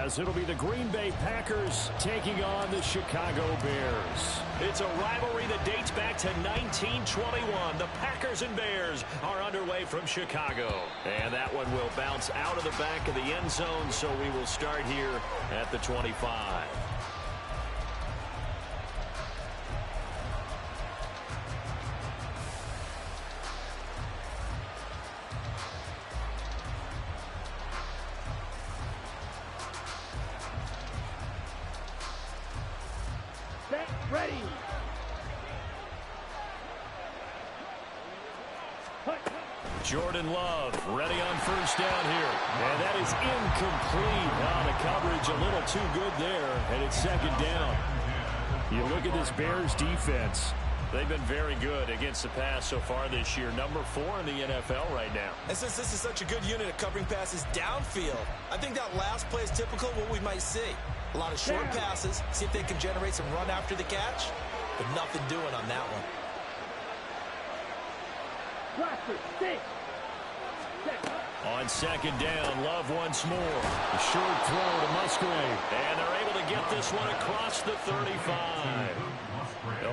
as it'll be the Green Bay Packers taking on the Chicago Bears. It's a rivalry that dates back to 1921. The Packers and Bears are underway from Chicago. And that one will bounce out of the back of the end zone, so we will start here at the 25. Ready. Jordan Love ready on first down here. And that is incomplete. The coverage a little too good there, and it's second down. You look at this Bears defense. They've been very good against the pass so far this year. Number 4 in the NFL right now. And since this is such a good unit of covering passes downfield, I think that last play is typical of what we might see. A lot of short passes, see if they can generate some run after the catch, but nothing doing on that one. On second down, Love once more. A short throw to Musgrave. And they're able to get this one across the 35.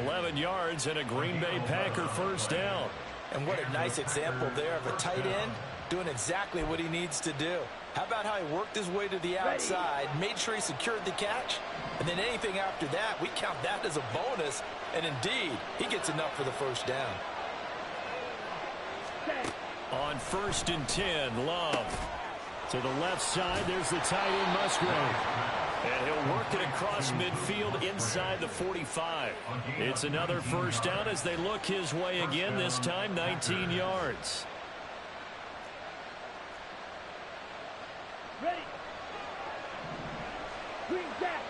11 yards and a Green Bay Packer first down. And what a nice example there of a tight end doing exactly what he needs to do. How about how he worked his way to the outside, made sure he secured the catch, and then anything after that, we count that as a bonus. And indeed, he gets enough for the first down. On 1st and 10, Love. To the left side, there's the tight end, Musgrave. And he'll work it across midfield inside the 45. It's another first down as they look his way again, this time 19 yards. Ready. Green Jack.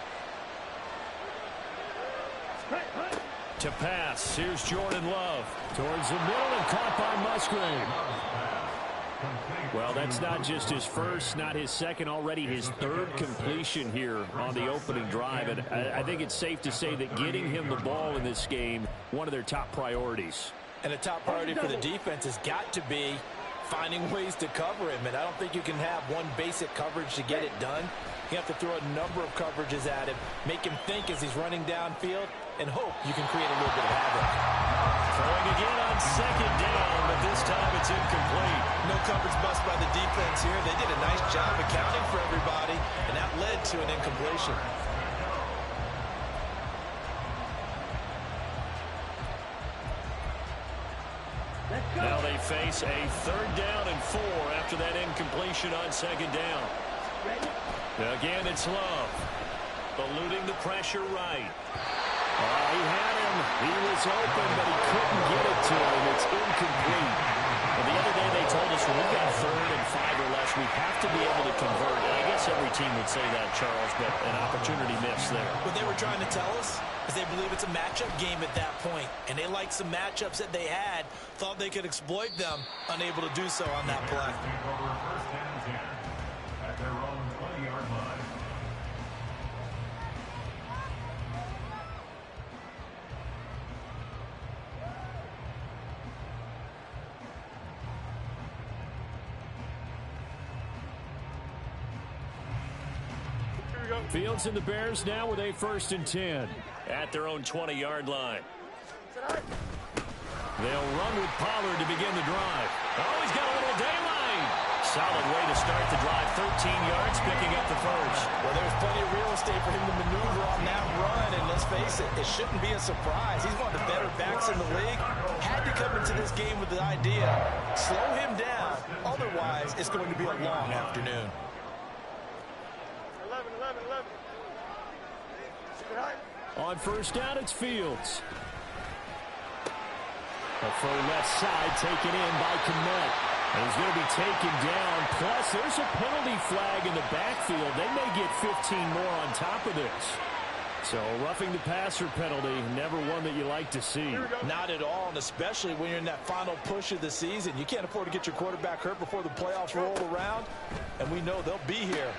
To pass, here's Jordan Love. Towards the middle and caught by Musgrave. Well, that's not just his first, not his second, already his third completion here on the opening drive. And I think it's safe to say that getting him the ball in this game, one of their top priorities. And a top priority for the defense has got to be finding ways to cover him. And I don't think you can have one basic coverage to get it done. You have to throw a number of coverages at him, make him think as he's running downfield, and hope you can create a little bit of havoc. Throwing again on second down, but this time it's incomplete. No coverage bust by the defense here. They did a nice job accounting for everybody, and that led to an incompletion. Now they face a 3rd down and 4 after that incompletion on second down. Again, it's Love. Eluding the pressure right. He had him. He was open, but he couldn't get it to him. It's incomplete. And the other day they told us when we've got 3rd and 5 or less, we have to be able to convert. And I guess every team would say that, Charles, but an opportunity missed there. What they were trying to tell us is they believe it's a matchup game at that point, and they liked some matchups that they had, thought they could exploit them, unable to do so on that play. At their own 20-yard line. Fields and the Bears now with a 1st and 10. At their own 20-yard line. They'll run with Pollard to begin the drive. Oh, he's got a little daylight. Solid way to start the drive. 13 yards, picking up the first. Well, there's plenty of real estate for him to maneuver on that run, and let's face it, it shouldn't be a surprise. He's one of the better backs in the league. Had to come into this game with the idea, slow him down. Otherwise, it's going to be a long afternoon. 11. On first down, it's Fields. A far left side taken in by Kmet. And he's going to be taken down. Plus, there's a penalty flag in the backfield. They may get 15 more on top of this. So, roughing the passer penalty, never one that you like to see. Not at all, and especially when you're in that final push of the season. You can't afford to get your quarterback hurt before the playoffs roll around, and we know they'll be here.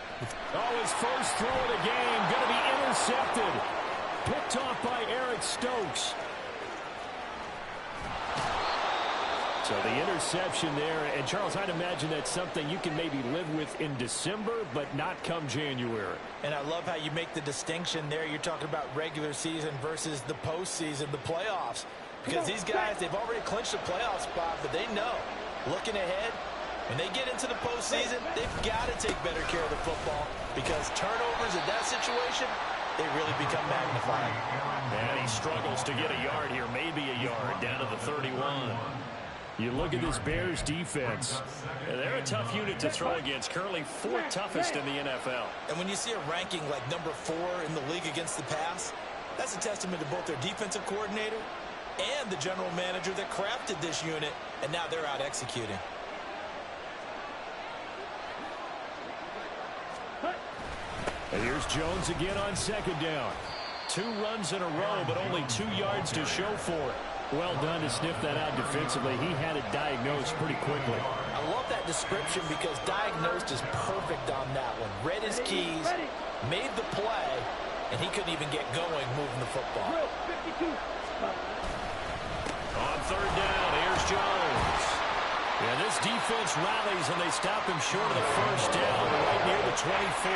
Oh, his first throw of the game, going to be intercepted. Picked off by Eric Stokes. So the interception there, and Charles, I'd imagine that's something you can maybe live with in December, but not come January. And I love how you make the distinction there. You're talking about regular season versus the postseason, the playoffs. Because these guys, they've already clinched the playoff spot, but they know, looking ahead, when they get into the postseason, they've got to take better care of the football because turnovers in that situation, they really become magnified. And he struggles to get a yard here, maybe a yard, down to the 31. You look at this Bears defense. They're a tough unit to throw against, currently 4th toughest in the NFL. And when you see a ranking like number 4 in the league against the pass, that's a testament to both their defensive coordinator and the general manager that crafted this unit, and now they're out executing. And here's Jones again on 2nd down. 2 runs in a row, but only 2 yards to show for it. Well done to sniff that out defensively. He had it diagnosed pretty quickly. I love that description because diagnosed is perfect on that one. Read his keys, made the play, and he couldn't even get going moving the football. On 3rd down, here's Jones. Yeah, this defense rallies, and they stop him short of the 1st down right near the 24.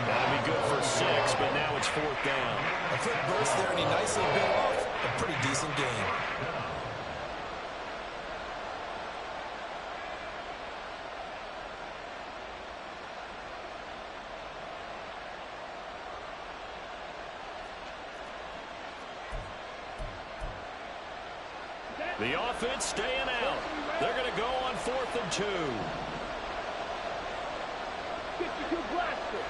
That'll be good for 6, but now it's 4th down. A quick burst there, and he nicely bit off a pretty decent game. The offense staying out. They're going to go on 4th and 2. 52 blaster.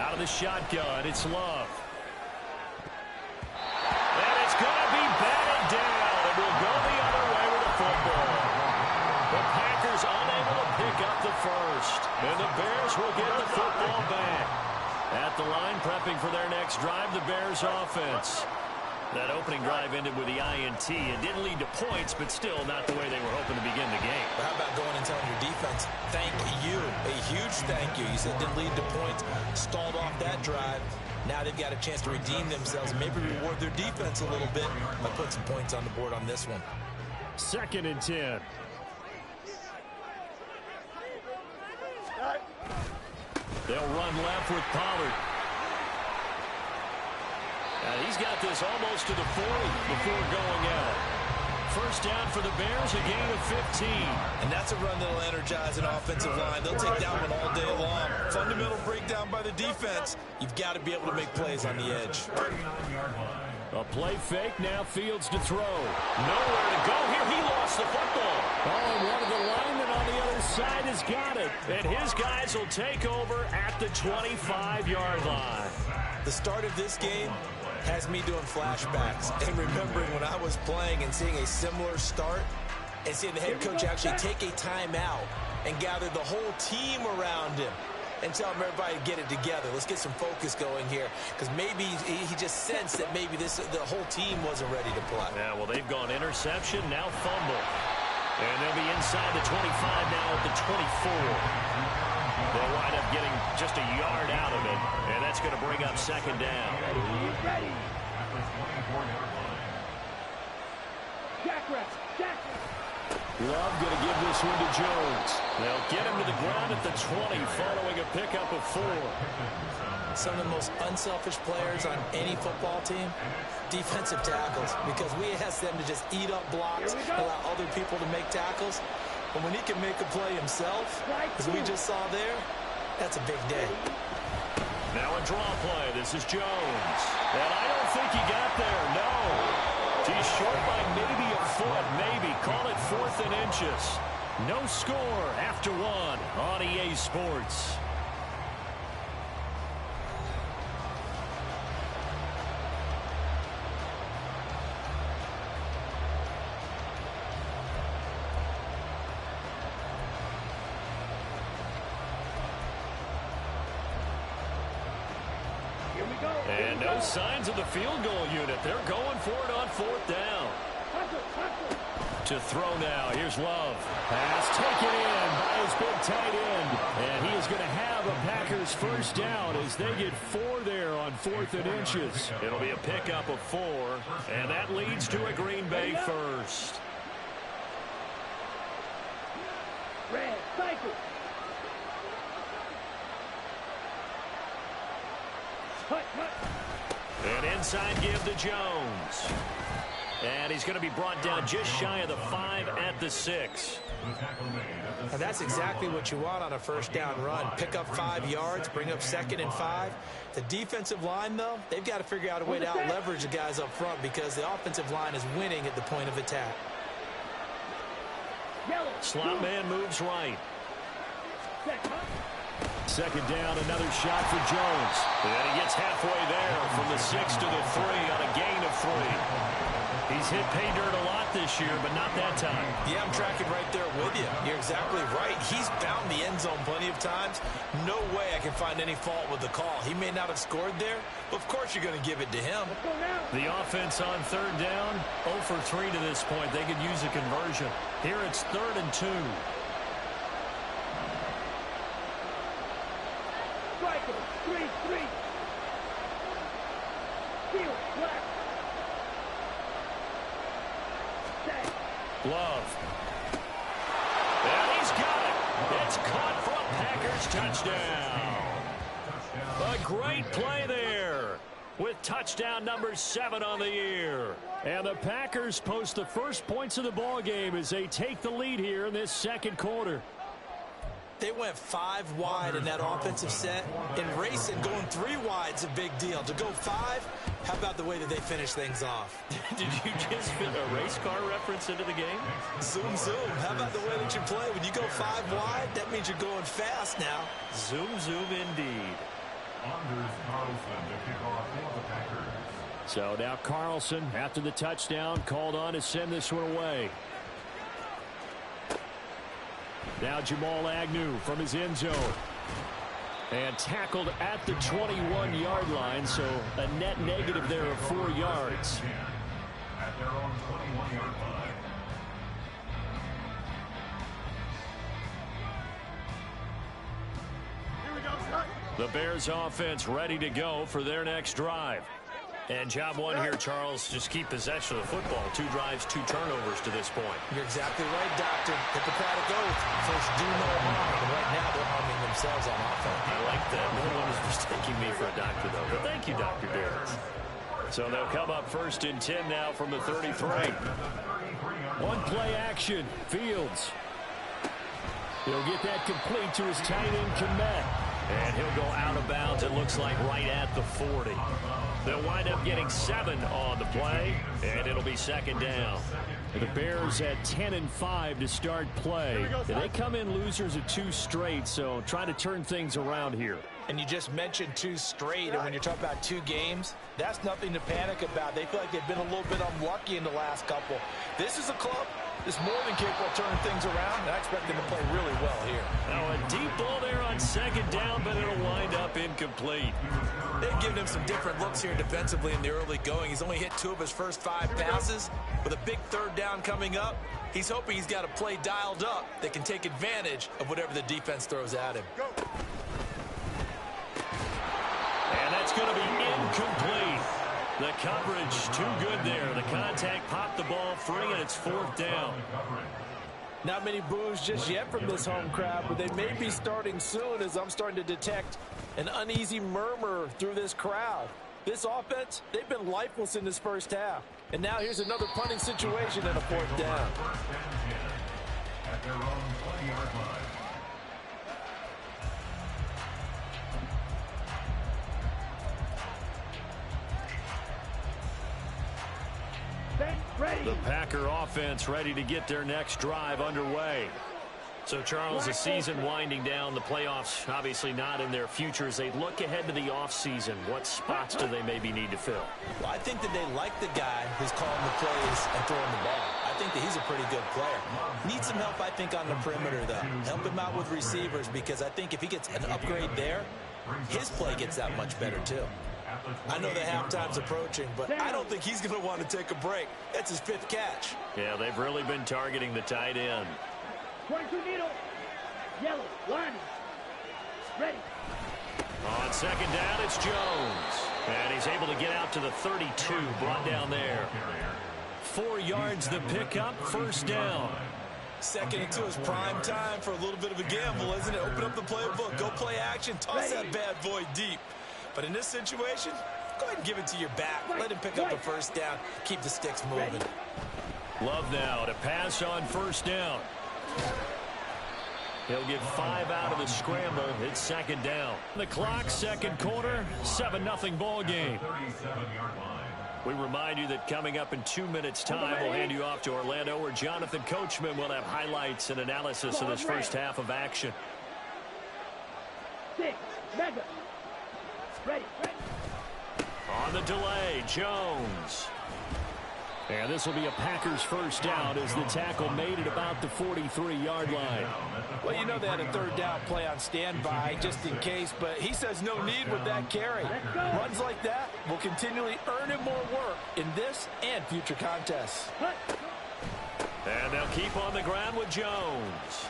Out of the shotgun, it's Love. And it's going to be batted down. It will go the other way with the football. The Packers unable to pick up the 1st. And the Bears will get the football back. At the line, prepping for their next drive, the Bears offense. That opening drive ended with the INT. It didn't lead to points, but still not the way they were hoping to begin the game. But how about going and telling your defense, thank you, a huge thank you. You said it didn't lead to points, stalled off that drive. Now they've got a chance to redeem themselves and maybe reward their defense a little bit by putting some points on the board on this one. 2nd and 10. They'll run left with Pollard. He's got this almost to the 40 before going out. 1st down for the Bears, a gain of 15. And that's a run that'll energize an offensive line. They'll take that one all day long. Fundamental breakdown by the defense. You've got to be able to make plays on the edge. A play fake, now Fields to throw. Nowhere to go here. He lost the football. Oh, and one of the linemen on the other side has got it. And his guys will take over at the 25-yard line. The start of this game has me doing flashbacks and remembering when I was playing and seeing a similar start and seeing the head coach actually take a timeout and gather the whole team around him and tell him everybody to get it together. Let's get some focus going here because maybe he just sensed that maybe the whole team wasn't ready to play. Yeah, well, they've gone interception, now fumble. And they'll be inside the 25 now at the 24. They'll wind up getting just a yard out of it, and that's going to bring up 2nd down. Ready. Love going to give this one to Jones. They'll get him to the ground at the 20 following a pickup of 4. Some of the most unselfish players on any football team, defensive tackles, because we ask them to just eat up blocks, allow other people to make tackles. But when he can make a play himself, as we just saw there, that's a big day. Now a draw play. This is Jones. And I don't think he got there. No. He's short by maybe a foot. Maybe. Call it 4th and inches. No score after 1 on EA Sports. And no signs of the field goal unit. They're going for it on 4th down. To throw now. Here's Love. Pass taken in by his big tight end. And he is going to have a Packers first down as they get 4 there on 4th and inches. It'll be a pickup of 4, and that leads to a Green Bay first. Red, cycle. Cut. And inside give to Jones. And he's going to be brought down just shy of the 5 at the 6. And that's exactly what you want on a first down run. Pick up 5 yards, bring up 2nd and 5. The defensive line, though, they've got to figure out a way to out-leverage the guys up front because the offensive line is winning at the point of attack. Slot man moves right. Second down, another shot for Jones. And he gets halfway there from the 6 to the 3 on a gain of 3. He's hit pay dirt a lot this year, but not that time. Yeah, I'm tracking right there with you. You're exactly right. He's found the end zone plenty of times. No way I can find any fault with the call. He may not have scored there, but of course you're going to give it to him. The offense on 3rd down, 0 for 3 to this point. They could use a conversion. Here it's 3rd and 2. Striker, 3. Field, black. Glove. And he's got it. It's caught for a Packers touchdown. A great play there with touchdown number 7 on the year. And the Packers post the first points of the ball game as they take the lead here in this second quarter. They went 5 wide in that offensive set. In racing, going 3 wide is a big deal. To go 5, how about the way that they finish things off? Did you just fit a race car reference into the game? Zoom, zoom. How about the way that you play? When you go 5 wide, that means you're going fast now. Zoom, zoom indeed. Anders Carlson to kick off for the Packers. So now Carlson, after the touchdown, called on to send this one away. Now Jamal Agnew from his end zone. And tackled at the 21-yard line, so a net negative there of 4 yards. At their own 21-yard line. The Bears offense ready to go for their next drive. And job 1 here, Charles, just keep possession of the football. 2 drives, 2 turnovers to this point. You're exactly right, Doctor. Hippocratic oath. First, do no harm. And right now, they're harming themselves on offense. I like that. No one is mistaking me for a doctor, though. But thank you, Dr. Darius. So they'll come up 1st and 10 now from the 33. One play action. Fields. He'll get that complete to his tight end, Kmet. And he'll go out of bounds, it looks like, right at the 40. They'll wind up getting 7 on the play, and it'll be 2nd down. The Bears at 10-5 to start play. They come in losers of 2 straight, so trying to turn things around here. And you just mentioned 2 straight, and when you're talking about 2 games, that's nothing to panic about. They feel like they've been a little bit unlucky in the last couple. This is a club that's more than capable of turning things around, and I expect them to play really well here. Now a deep ball there on 2nd down, but it'll wind up incomplete. They've given him some different looks here defensively in the early going. He's only hit 2 of his first 5 passes. With a big 3rd down coming up, he's hoping he's got a play dialed up that can take advantage of whatever the defense throws at him. And that's going to be incomplete. The coverage too good there. The contact popped the ball free, and it's 4th down. Not many boos just yet from this home crowd, but they may be starting soon as I'm starting to detect an uneasy murmur through this crowd. This offense, they've been lifeless in this first half. And now here's another punting situation and a 4th down. At their own 20-yard line. Ready. The Packer offense ready to get their next drive underway. So, Charles, the season winding down, the playoffs obviously not in their future. As they look ahead to the offseason, what spots do they maybe need to fill? Well, I think that they like the guy who's calling the plays and throwing the ball. I think that he's a pretty good player. Needs some help, I think, on the perimeter, though. Help him out with receivers, because I think if he gets an upgrade there, his play gets that much better, too. I know the halftime's approaching, but I don't think he's going to want to take a break. That's his 5th catch. Yeah, they've really been targeting the tight end. 22 needle. Yellow, line. Ready. On second down, it's Jones. And he's able to get out to the 32, brought down there. 4 yards the pickup, first down. Second into his prime time for a little bit of a gamble, isn't it? Open up the playbook, go play action, toss that bad boy deep. But in this situation, go ahead and give it to your back. Let him pick up a first down, keep the sticks moving. Love now to pass on first down. He'll get 5 out of the scramble. It's second down. The clock, second quarter, 7-0 ball game. We remind you that coming up in 2 minutes' time, we'll hand you off to Orlando, where Jonathan Coachman will have highlights and analysis of this first half of action. 6, mega. Ready. On the delay, Jones. And this will be a Packers first down as the tackle made at about the 43-yard line. Well, you know they had a third down play on standby just in case, but he says no need with that carry. Runs like that will continually earn him more work in this and future contests. And they'll keep on the ground with Jones.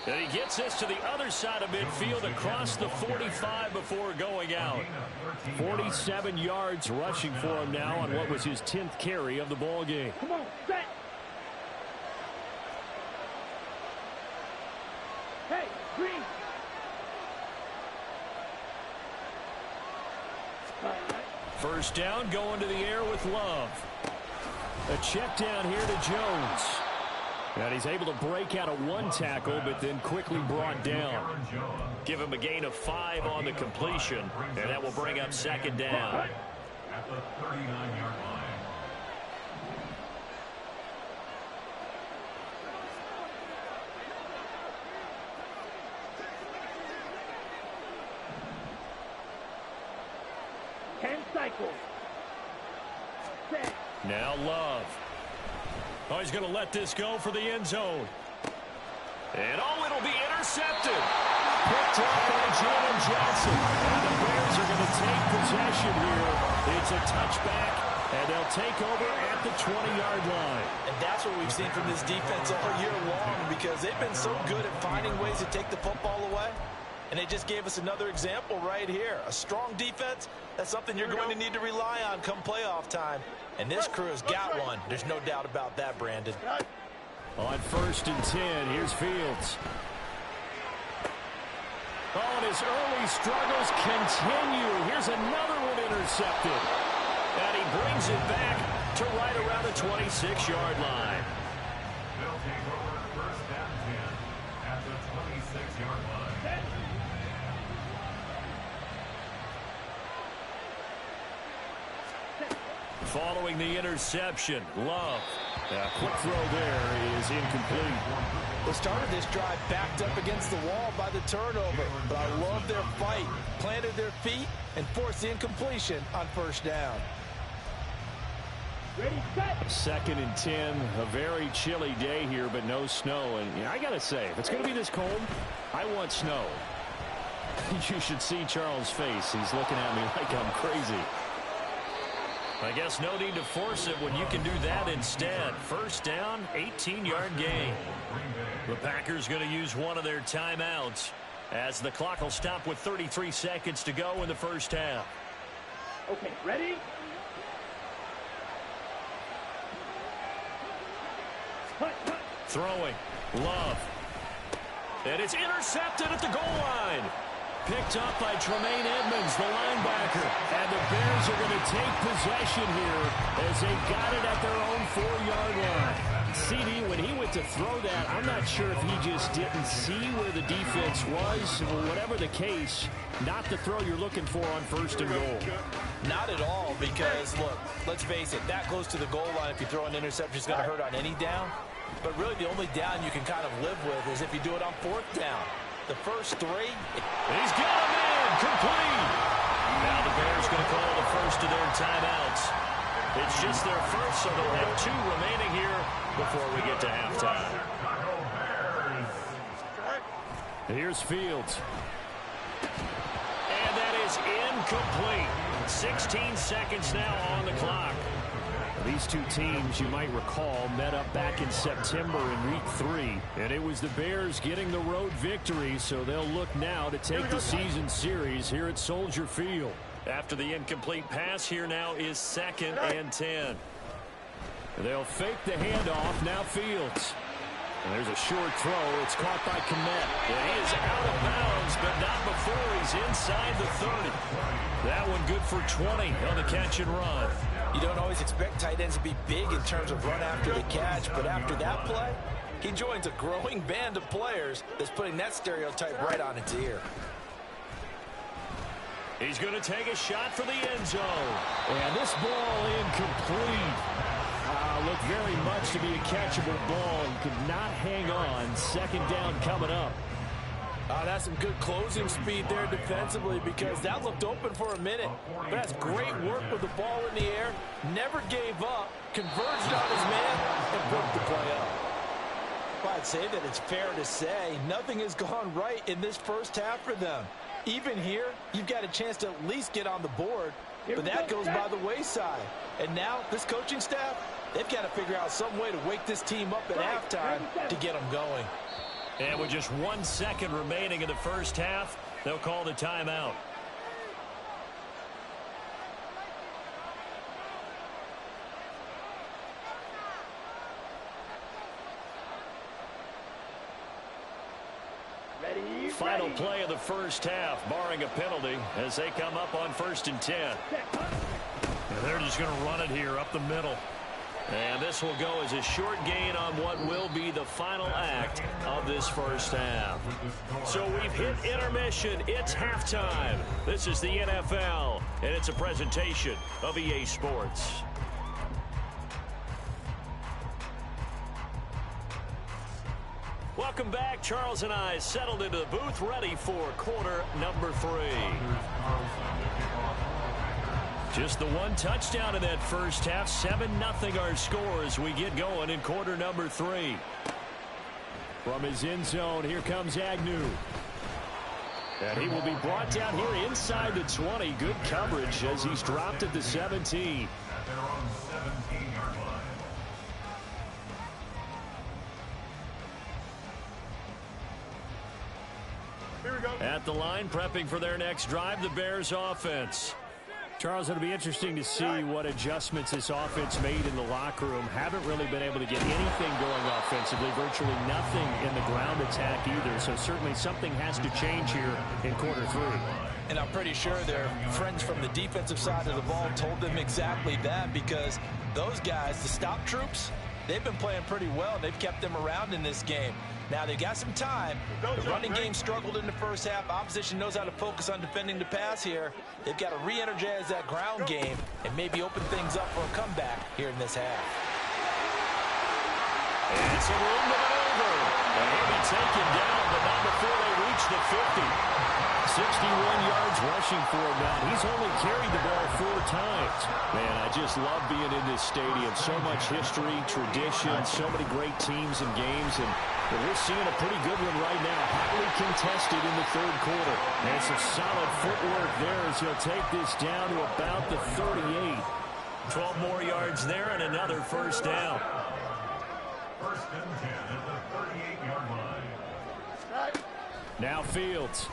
And he gets this to the other side of midfield across the 45 before going out. 47 yards rushing for him now on what was his 10th carry of the ball game. Come on, set. Hey, green. First down, going to the air with Love. A check down here to Jones. And he's able to break out of 1 tackle, but then quickly brought down. Give him a gain of 5 on the completion, and that will bring up second down. At the 39-yard line. Cycle. Set. Now Love. Oh, he's going to let this go for the end zone. And it'll be intercepted. Picked up by Jordan Johnson. And the Bears are going to take possession here. It's a touchback, and they'll take over at the 20-yard line. And that's what we've seen from this defense all year long, because they've been so good at finding ways to take the football away. And they just gave us another example right here. A strong defense, that's something you're going to need to rely on come playoff time. And this crew has got one. There's no doubt about that, Brandon. On 1st and 10, here's Fields. Oh, and his early struggles continue. Here's another one intercepted. And he brings it back to right around the 26-yard line. They'll take over 1st and 10 at the 26-yard line. Following the interception, Love. A quick throw there is incomplete. They started this drive backed up against the wall by the turnover, but I love their fight. Planted their feet and forced the incompletion on 1st down. Ready, set. 2nd and 10, a very chilly day here, but no snow. And I got to say, if it's going to be this cold, I want snow. You should see Charles' face. He's looking at me like I'm crazy. I guess no need to force it when you can do that instead. 1st down, 18-yard gain. The Packers going to use one of their timeouts as the clock will stop with 33 seconds to go in the 1st half. Okay, ready? Throwing. Love. And it's intercepted at the goal line. Picked up by Tremaine Edmonds, the linebacker. And the Bears are going to take possession here as they got it at their own 4-yard line. CD, when he went to throw that, I'm not sure if he just didn't see where the defense was. Whatever the case, not the throw you're looking for on 1st and goal. Not at all, because, look, let's face it, that goes to the goal line. If you throw an interception, it's going to hurt on any down. But really, the only down you can kind of live with is if you do it on 4th down. The first 3. He's got him in. Complete. Now the Bears going to call the first of their timeouts. It's just their first, so they'll have 2 remaining here before we get to halftime. Here's Fields. And that is incomplete. 16 seconds now on the clock. These two teams, you might recall, met up back in September in Week 3, and it was the Bears getting the road victory, so they'll look now to take the season series here at Soldier Field. After the incomplete pass, here now is 2nd and 10. They'll fake the handoff. Now Fields. And there's a short throw. It's caught by Kmet. And he is out of bounds, but not before he's inside the 30. That one good for 20 on the catch and run. You don't always expect tight ends to be big in terms of run after the catch, but after that play, he joins a growing band of players that's putting that stereotype right on its ear. He's going to take a shot for the end zone. And this ball incomplete. Looked very much to be a catchable ball and could not hang on. 2nd down coming up. That's some good closing speed there defensively because that looked open for a minute. But that's great work with the ball in the air. Never gave up. Converged on his man and broke the play up. Well, I'd say that it's fair to say nothing has gone right in this first half for them. Even here, you've got a chance to at least get on the board. But that goes by the wayside. And now this coaching staff, they've got to figure out some way to wake this team up at halftime to get them going. And with just 1 second remaining in the first half, they'll call the timeout. Final play of the first half, barring a penalty, as they come up on 1st and 10. And they're just going to run it here up the middle. And this will go as a short gain on what will be the final act of this first half. So we've hit intermission. It's halftime. This is the NFL, and it's a presentation of EA Sports. Welcome back. Charles and I settled into the booth, ready for quarter number 3. Just the one touchdown in that first half. 7-0 our score as we get going in quarter number 3. From his end zone, here comes Agnew. And he will be brought down here inside the 20. Good coverage as he's dropped at the 17. At the line, prepping for their next drive, the Bears offense. Charles, it'll be interesting to see what adjustments this offense made in the locker room. Haven't really been able to get anything going offensively, virtually nothing in the ground attack either. So certainly something has to change here in quarter 3. And I'm pretty sure their friends from the defensive side of the ball told them exactly that, because those guys, the stop troops, they've been playing pretty well. They've kept them around in this game. Now, they've got some time. The running game struggled in the first half. Opposition knows how to focus on defending the pass here. They've got to re-energize that ground game and maybe open things up for a comeback here in this half. And some room to maneuver. And he'll be taken down, but not before they reach the 50. 61 yards rushing for him now. He's only carried the ball 4 times. Man, I just love being in this stadium. So much history, tradition, so many great teams and games. And we're seeing a pretty good one right now. Hotly contested in the 3rd quarter. And some solid footwork there as he'll take this down to about the 38. 12 more yards there and another first down. 1st and 10 at the 38-yard line. Now Fields.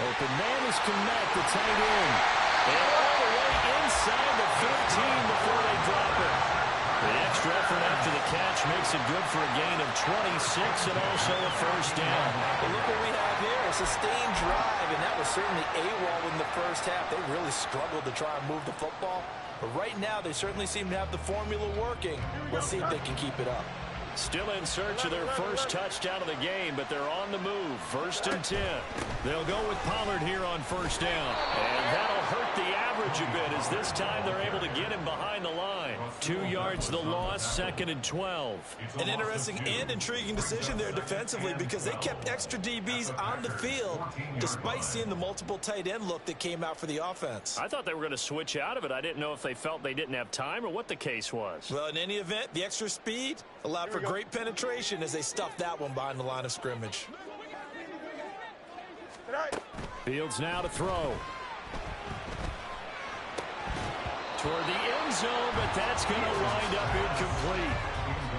Open man is Kmet, the tight end. And all the way inside the 15 before they drop it. The extra effort after the catch makes it good for a gain of 26 and also a first down. Well, look what we have here, a sustained drive, and that was certainly AWOL in the first half. They really struggled to try and move the football. But right now, they certainly seem to have the formula working. Let's see if they can keep it up. Still in search of their first touchdown of the game, but they're on the move. 1st and 10. They'll go with Pollard here on first down. And that'll hurt the average a bit as this time they're able to get him behind the line. 2 yards the loss, 2nd and 12. An interesting and intriguing decision there defensively, because they kept extra DBs on the field despite seeing the multiple tight end look that came out for the offense. I thought they were going to switch out of it. I didn't know if they felt they didn't have time or what the case was. Well, in any event, the extra speed allowed for great penetration as they stuffed that one behind the line of scrimmage. Fields now to throw. Toward the end zone, but that's going to wind up incomplete.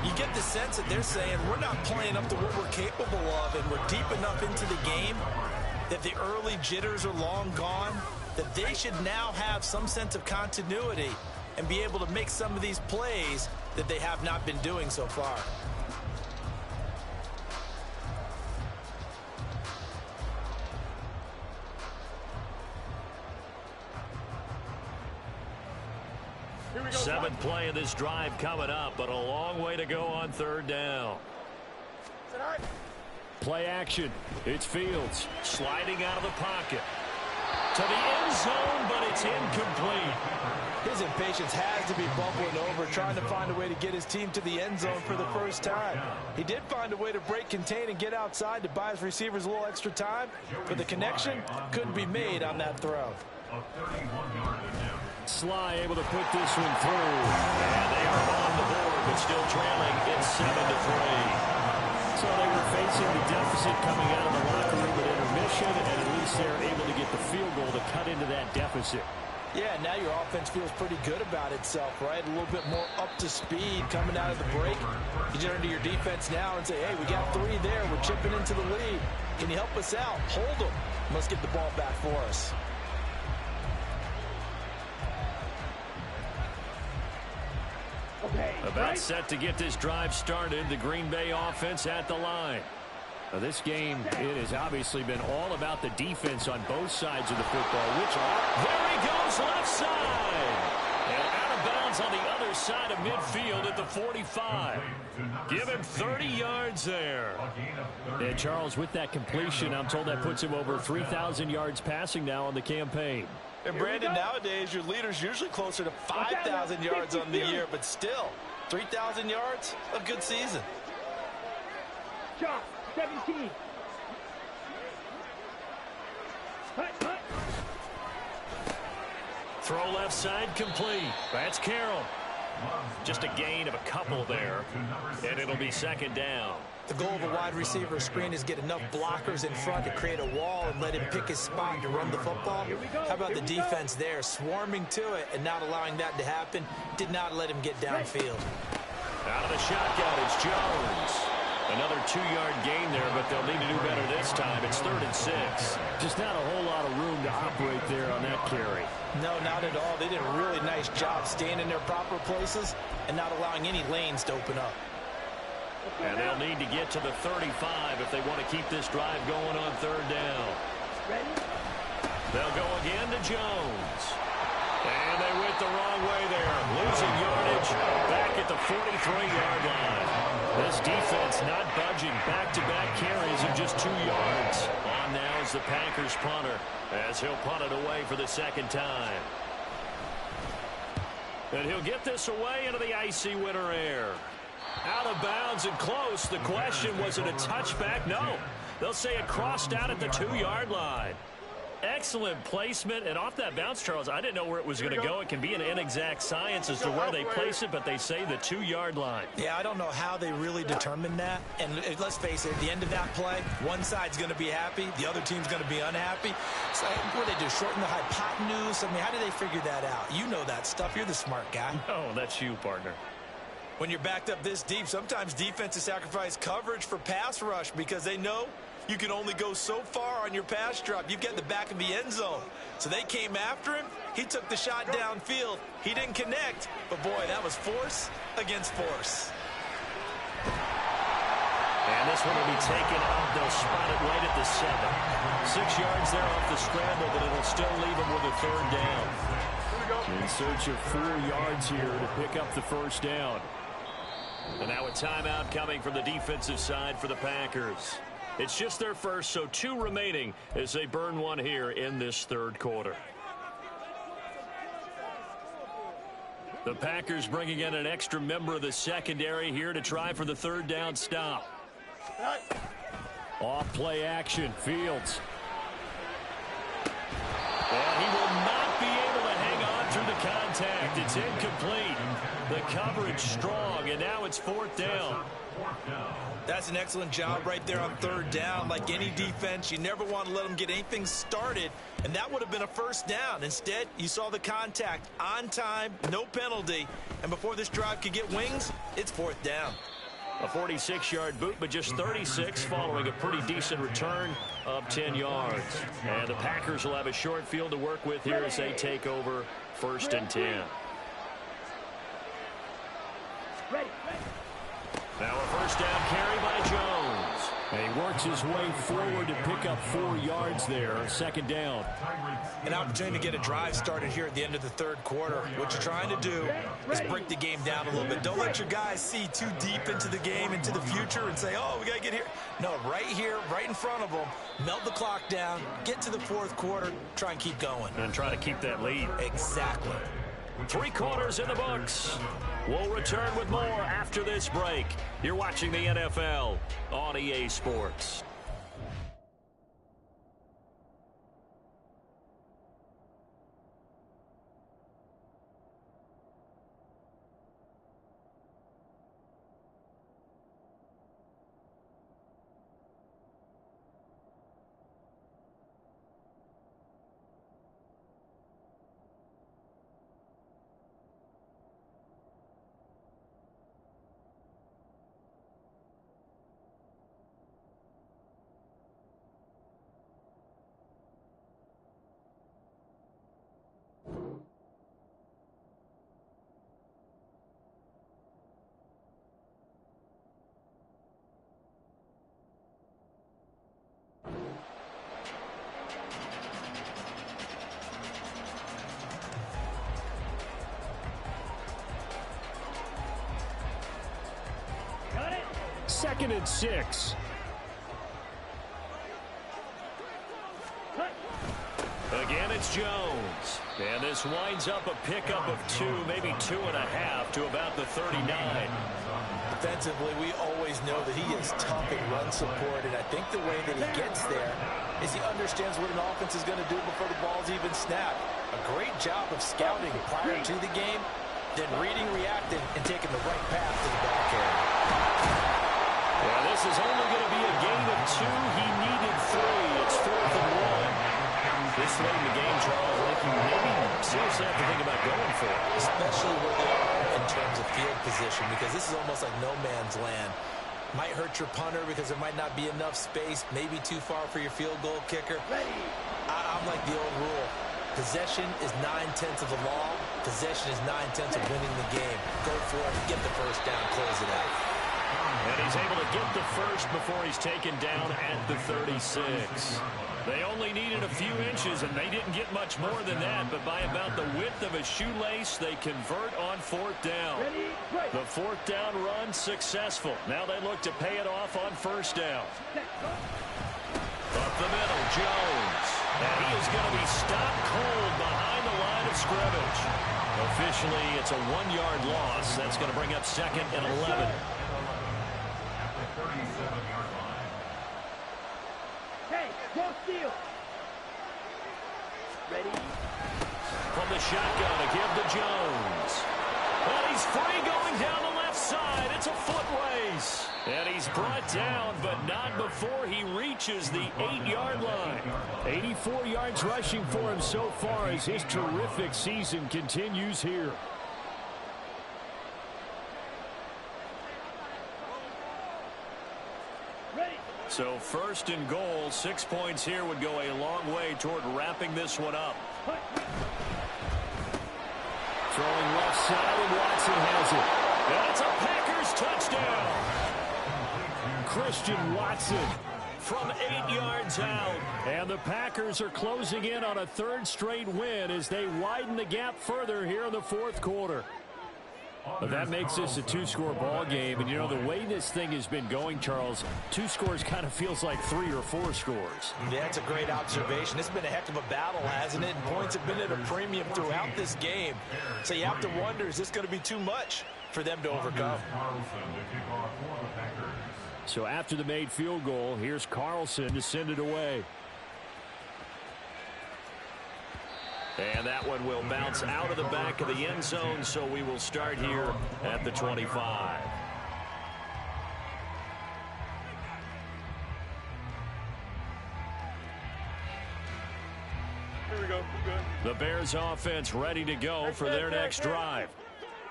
You get the sense that they're saying we're not playing up to what we're capable of, and we're deep enough into the game that the early jitters are long gone, that they should now have some sense of continuity and be able to make some of these plays that they have not been doing so far. Seventh play of this drive coming up, but a long way to go on third down. Play action. It's Fields. Sliding out of the pocket. To the end zone, but it's incomplete. His impatience has to be bubbling over, trying to find a way to get his team to the end zone for the first time. He did find a way to break contain and get outside to buy his receivers a little extra time, but the connection couldn't be made on that throw. Sly able to put this one through. And they are on the board, but still trailing. It's 7-3. So they were facing the deficit coming out of the locker room at intermission, and at least they're able to get the field goal to cut into that deficit. Yeah, now your offense feels pretty good about itself, right? A little bit more up to speed coming out of the break. You turn to your defense now and say, hey, we got 3 there. We're chipping into the lead. Can you help us out? Hold them. Let's get the ball back for us. Okay, About set to get this drive started. The Green Bay offense at the line. Now, this game, it has obviously been all about the defense on both sides of the football, which are... There he goes, left side. And out of bounds on the other side of midfield at the 45. Give him 30 yards there. And Charles, with that completion, I'm told that puts him over 3,000 yards passing now on the campaign. And Brandon, nowadays your leader's usually closer to 5,000 yards on the year, but still, 3,000 yards, a good season. Shot, 17. Hut. Throw left side complete. That's Carroll. Just a gain of a couple there, and it'll be second down. The goal of a wide receiver screen is get enough blockers in front to create a wall and let him pick his spot to run the football. How about the defense there, swarming to it and not allowing that to happen? Did not let him get downfield. Out of the shotgun, it's Jones. Another 2-yard gain there, but they'll need to do better this time. It's 3rd and 6. Just not a whole lot of room to operate there on that carry. No, not at all. They did a really nice job staying in their proper places and not allowing any lanes to open up. And they'll need to get to the 35 if they want to keep this drive going on 3rd down. Ready? They'll go again to Jones. And they went the wrong way there. Losing yardage back at the 43-yard line. This defense not budging. Back-to-back carries of just 2 yards. On now is the Packers punter as he'll punt it away for the second time. And he'll get this away into the icy winter air. Out of bounds and close. The question, was it a touchback? No. They'll say it crossed out at the 2-yard line. Excellent placement, and off that bounce, Charles, I didn't know where it was going to go. It can be an inexact science as to where they place it, but they say the 2-yard line. Yeah, I don't know how they really determined that. And let's face it, at the end of that play, one side's going to be happy, the other team's going to be unhappy. So what do they do, shorten the hypotenuse? I mean, how do they figure that out? You know that stuff. You're the smart guy. Oh, that's you, partner. When you're backed up this deep, sometimes defenses sacrifice coverage for pass rush because they know you can only go so far on your pass drop. You've got the back of the end zone. So they came after him. He took the shot downfield. He didn't connect. But, boy, that was force against force. And this one will be taken up. They'll spot it right at the 7. 6 yards there off the scramble, but it'll still leave them with a 3rd down. In search of 4 yards here to pick up the first down. And now a timeout coming from the defensive side for the Packers. It's just their first, so 2 remaining as they burn one here in this 3rd quarter. The Packers bringing in an extra member of the secondary here to try for the 3rd down stop. Off play action, Fields. And he will not be able to hang on through the contact. It's incomplete. The coverage strong, and now it's 4th down. That's an excellent job right there on 3rd down. Like any defense, you never want to let them get anything started, and that would have been a 1st down. Instead, you saw the contact on time, no penalty, and before this drive could get wings, it's 4th down. A 46-yard boot, but just 36 following a pretty decent return of 10 yards. And the Packers will have a short field to work with here as they take over 1st and 10. Ready. Now a 1st down carry by Jones. And he works his way forward to pick up 4 yards there. 2nd down. An opportunity to get a drive started here at the end of the 3rd quarter. What you're trying to do is break the game down a little bit. Don't let your guys see too deep into the game, into the future, and say, oh, we got to get here. No, right here, right in front of them, melt the clock down, get to the 4th quarter, try and keep going. And try to keep that lead. Exactly. 3 quarters in the books. We'll return with more after this break. You're watching the NFL on EA Sports. Got it. 2nd and 6. Again, it's Jones. And this winds up a pickup of 2, maybe 2.5 to about the 39. Defensively, we always know that he is tough in run support, and I think the way that he gets there is he understands what an offense is going to do before the ball's even snapped. A great job of scouting prior to the game, then reading, reacting, and taking the right path to the back end. Yeah, this is only going to be a gain of 2. He needed 3. It's 4th and 1. This late in the game, Charles, I think you maybe seriously have to think about going for it. Especially where they are in terms of field position, because this is almost like no man's land. Might hurt your punter because there might not be enough space, maybe too far for your field goal kicker. I'm like the old rule. Possession is 9/10 of the law. Possession is 9/10 of winning the game. Go for it, get the 1st down, close it out. And he's able to get the 1st before he's taken down at the 36. They only needed a few inches, and they didn't get much more than that, but by about the width of a shoelace, they convert on 4th down. The 4th down run successful. Now they look to pay it off on 1st down. Up the middle, Jones. And he is going to be stopped cold behind the line of scrimmage. Officially, it's a 1-yard loss. That's going to bring up 2nd and 11. At the 37-yard line. Hey, go steal. Ready. From the shotgun to give to Jones. And he's free going down the left side. It's a foot race. And he's brought down, but not before he reaches the 8-yard line. 84 yards rushing for him so far as his terrific season continues here. Ready. So 1st and goal, 6 points here would go a long way toward wrapping this one up. Throwing left side, and Watson has it. That's a Packers touchdown. Christian Watson. From 8 yards out. And the Packers are closing in on a 3rd straight win as they widen the gap further here in the 4th quarter. But that makes this a 2-score ball game. And, you know, the way this thing has been going, Charles, 2 scores kind of feels like 3 or 4 scores. Yeah, that's a great observation. It's been a heck of a battle, hasn't it? And points have been at a premium throughout this game. So you have to wonder, is this going to be too much for them to overcome? So after the made field goal, here's Carlson to send it away. And that one will bounce out of the back of the end zone, so we will start here at the 25. Here we go. Good. The Bears offense ready to go for their next drive.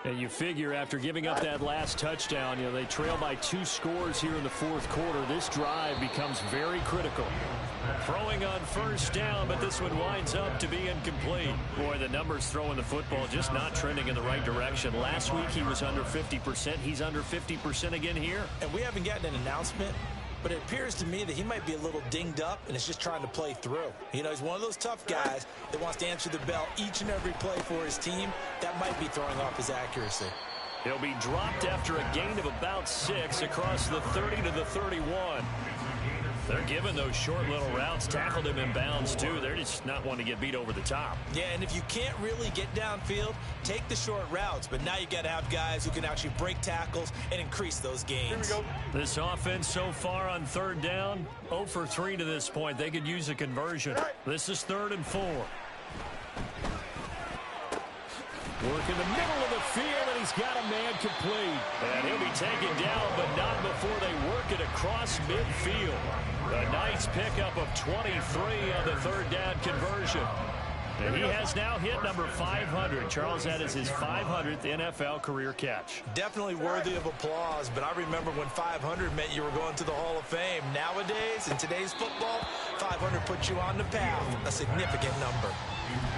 And you figure after giving up that last touchdown, they trail by 2 scores here in the fourth quarter. This drive becomes very critical. Throwing on first down, but this one winds up to be incomplete. Boy, the numbers throwing the football just not trending in the right direction. Last week he was under 50%. He's under 50% again here. And we haven't gotten an announcement, but it appears to me that he might be a little dinged up and is just trying to play through. He's one of those tough guys that wants to answer the bell each and every play for his team. That might be throwing off his accuracy. He'll be dropped after a gain of about 6 across the 30 to the 31. They're giving those short little routes, tackled him in bounds too. They're just not wanting to get beat over the top. Yeah, and if you can't really get downfield, take the short routes. But now you got to have guys who can actually break tackles and increase those gains. Here we go. This offense so far on third down, 0 for 3 to this point. They could use a conversion. This is 3rd and 4. Work in the middle of the field, and he's got a man complete. And he'll be taken down, but not before they work it across midfield. A nice pickup of 23 on the 3rd down conversion. And he has now hit number 500. Charles, that is his 500th NFL career catch. Definitely worthy of applause, but I remember when 500 meant you were going to the Hall of Fame. Nowadays, in today's football, 500 puts you on the path, a significant number.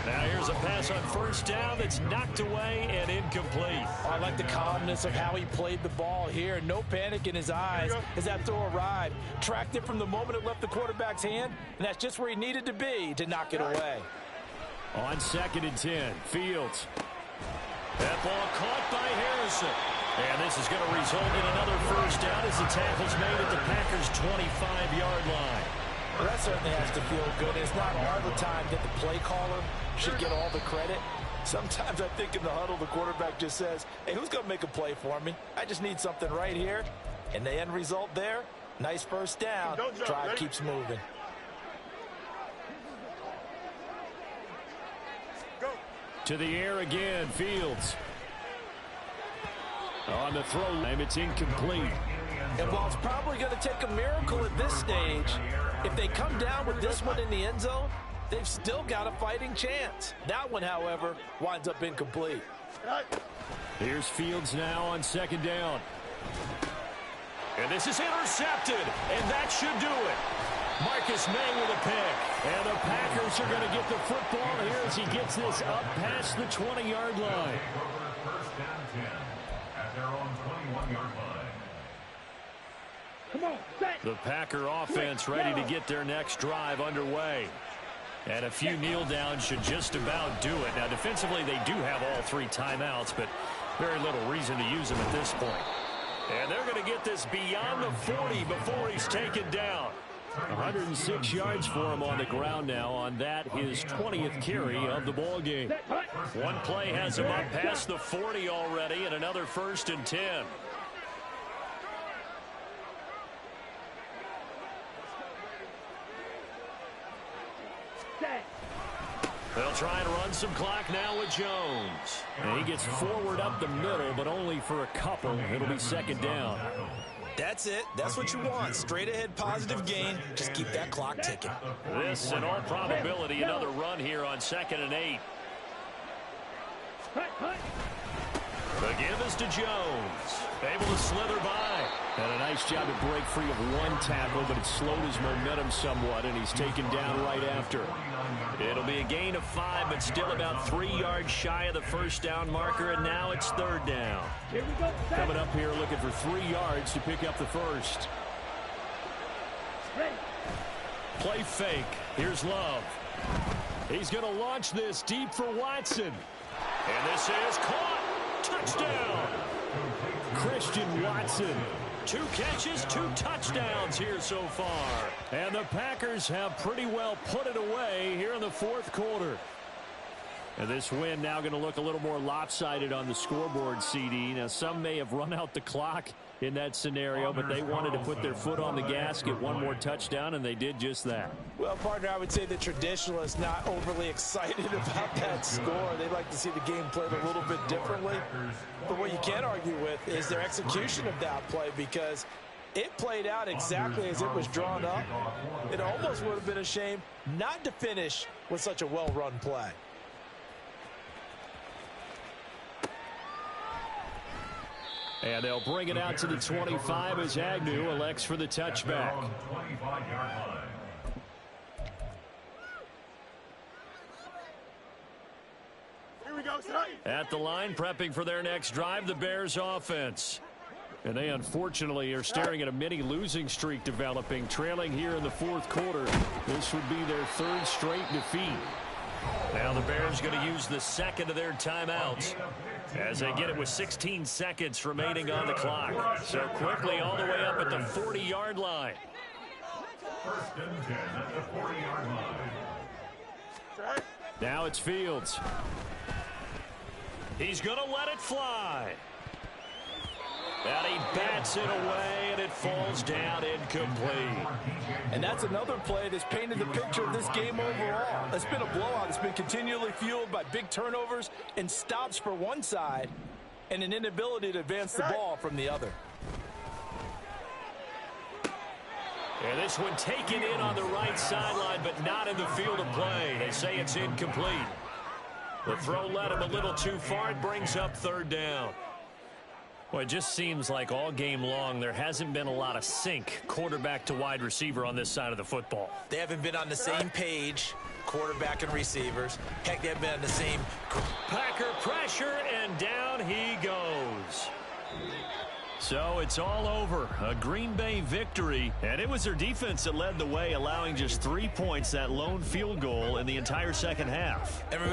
Now here's a pass on first down that's knocked away and incomplete. I like the calmness of how he played the ball here. No panic in his eyes as that throw arrived. Tracked it from the moment it left the quarterback's hand, and that's just where he needed to be to knock it away. On 2nd and 10, Fields. That ball caught by Harrison. And this is going to result in another first down as the tackle's made at the Packers' 25-yard line. Well, that certainly has to feel good. It's not all the time that the play caller should get all the credit. Sometimes I think in the huddle, the quarterback just says, hey, who's going to make a play for me? I just need something right here. And the end result there, nice first down. Drive keeps moving. To the air again, Fields. On the throw line, it's incomplete. And while it's probably going to take a miracle at this stage, if they come down with this one in the end zone, they've still got a fighting chance. That one, however, winds up incomplete. Here's Fields now on 2nd down. And this is intercepted, and that should do it. Marcus May with a pick. And the Packers are going to get the football here as he gets this up past the 20-yard line. First down 10 at their own 21-yard line. Come on, set. The Packer offense ready to get their next drive underway. And a few kneel downs should just about do it. Now, defensively, they do have all 3 timeouts, but very little reason to use them at this point. And they're going to get this beyond the 40 before he's taken down. 106 yards for him on the ground now on that, his 20th carry of the ball game. One play has him up past the 40 already, and another 1st and 10. They'll try and run some clock now with Jones. And he gets forward up the middle, but only for a couple. It'll be 2nd down. That's it. That's what you want. Straight ahead positive gain. Just keep that clock ticking. This, in all probability, another run here on 2nd and 8. The give is to Jones. Able to slither by. And a nice job to break free of one tackle, but it slowed his momentum somewhat, and he's taken down right after. It'll be a gain of 5, but still about 3 yards shy of the first down marker, and now it's 3rd down. Here we go, set. Coming up here looking for 3 yards to pick up the first. Ready. Play fake. Here's Love. He's going to launch this deep for Watson. And this is caught. Touchdown. Christian Watson. 2 catches, 2 touchdowns here so far. And the Packers have pretty well put it away here in the fourth quarter. And this win now going to look a little more lopsided on the scoreboard, CD. Now, some may have run out the clock in that scenario, but they wanted to put their foot on the gas, get one more touchdown, and they did just that. Well, partner, I would say the traditionalists not overly excited about that score. They'd like to see the game played a little bit differently. But what you can't argue with is their execution of that play, because it played out exactly as it was drawn up. It almost would have been a shame not to finish with such a well-run play. And they'll bring it out to the 25 as Agnew elects for the touchback. Here we go, son. At the line, prepping for their next drive, the Bears offense. And they unfortunately are staring at a mini losing streak developing, trailing here in the fourth quarter. This would be their third straight defeat. Now the Bears going to use the second of their timeouts as they get it with 16 seconds remaining on the clock. So quickly all the way up at the 40-yard line. First and 10 at the 40-yard line. Now it's Fields. He's going to let it fly. And he bats it away, and it falls down incomplete. And that's another play that's painted the picture of this game overall. It's been a blowout. It's been continually fueled by big turnovers and stops for one side and an inability to advance the ball from the other. And this one taken in on the right sideline, but not in the field of play. They say it's incomplete. The throw led him a little too far. It brings up third down. Well, it just seems like all game long there hasn't been a lot of sync quarterback to wide receiver on this side of the football. They haven't been on the same page, quarterback and receivers. Heck, they haven't been on the same. Packer pressure, and down he goes. So it's all over. A Green Bay victory, and it was their defense that led the way, allowing just 3 points, that lone field goal in the entire second half.